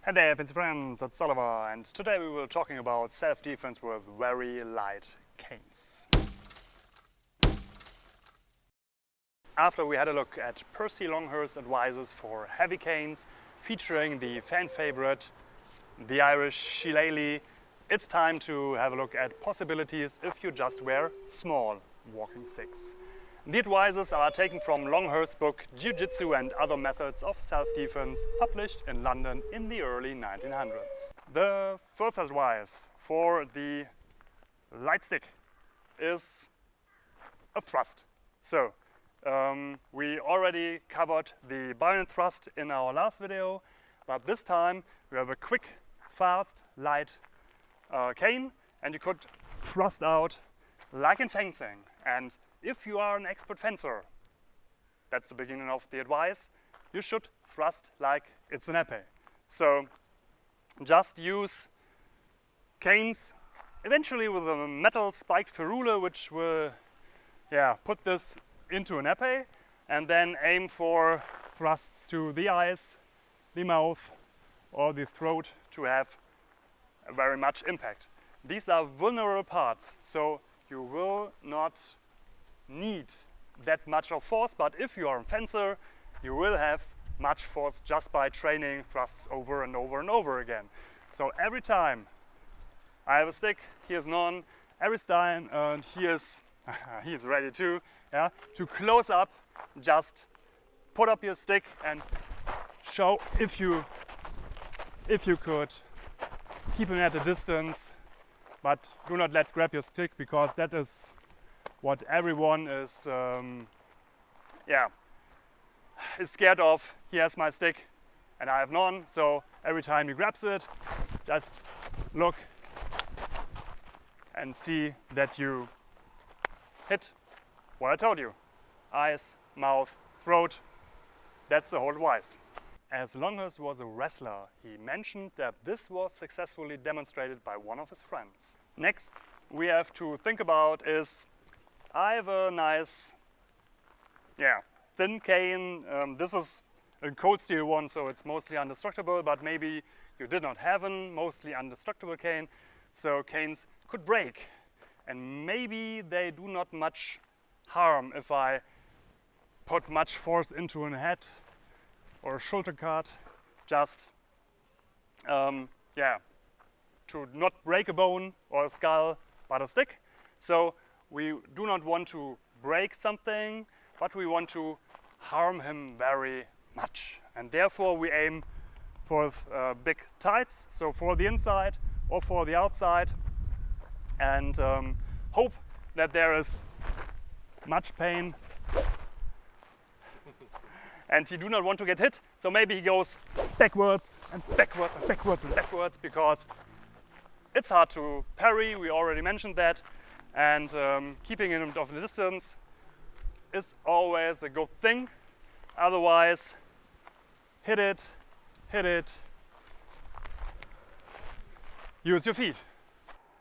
Hey there, fancy friends, it's Oliver, and today we will be talking about self-defense with very light canes. After we had a look at Percy Longhurst advices for heavy canes, featuring the fan favorite, the Irish Shillelagh, it's time to have a look at possibilities if you just wear small walking sticks. The advices are taken from Longhurst's book Jiu-Jitsu and Other Methods of Self-Defense, published in London in the early 1900s. The first advice for the light stick is a thrust. So, we already covered the bayonet thrust in our last video, but this time we have a quick, fast, light cane, and you could thrust out like in fencing. And if you are an expert fencer, that's the beginning of the advice, you should thrust like it's an épée. So just use canes, eventually with a metal spiked ferrule, which will put this into an épée, and then aim for thrusts to the eyes, the mouth, or the throat to have very much impact. These are vulnerable parts, so you will not need that much of force, but if you are a fencer, you will have much force just by training thrusts over and over and over again. So every time I have a stick, here's none, every time, and he's ready too, to close up, just put up your stick and show if you could keep him at a distance, but do not let grab your stick, because that is what everyone is scared of. He has my stick and I have none, so every time he grabs it, just look and see that you hit what I told you. Eyes, mouth, throat, that's the whole advice. As Longhurst was a wrestler, he mentioned that this was successfully demonstrated by one of his friends. Next we have to think about is, I have a nice, thin cane. This is a ColdSteel one, so it's mostly indestructible, but maybe you did not have a mostly indestructible cane, so canes could break. And maybe they do not much harm if I put much force into a head or a shoulder guard, just to not break a bone or a skull, but a stick. So we do not want to break something, but we want to harm him very much. And therefore we aim for big tights, so for the inside or for the outside, and hope that there is much pain. And he do not want to get hit, so maybe he goes backwards and backwards and backwards and backwards, because it's hard to parry, we already mentioned that. And keeping him off the distance is always a good thing. Otherwise, hit it, use your feet.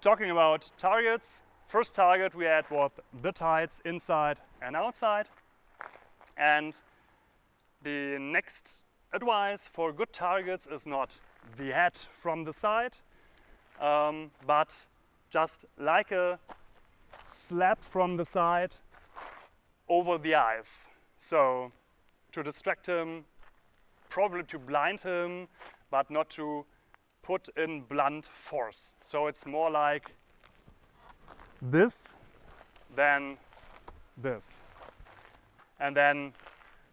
Talking about targets, first target we had was the tights inside and outside. And the next advice for good targets is not the head from the side, but just like a slap from the side over the eyes. So to distract him, probably to blind him, but not to put in blunt force. So it's more like this than this. And then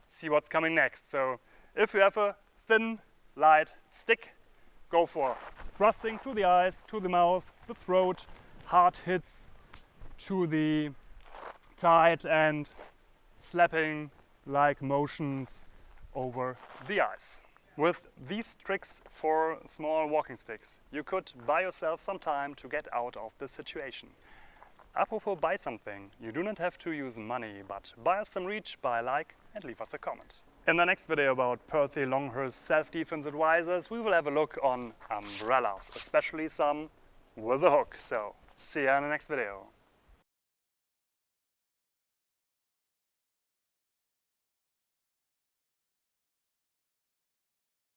see what's coming next. So if you have a thin, light stick, go for thrusting to the eyes, to the mouth, the throat, hard hits to the tight, and slapping like motions over the eyes. With these tricks for small walking sticks, you could buy yourself some time to get out of this situation. Apropos buy something, you do not have to use money, but buy us some reach, buy a like and leave us a comment. In the next video about Percy Longhurst self-defense advisors, we will have a look on umbrellas, especially some with a hook. So see you in the next video.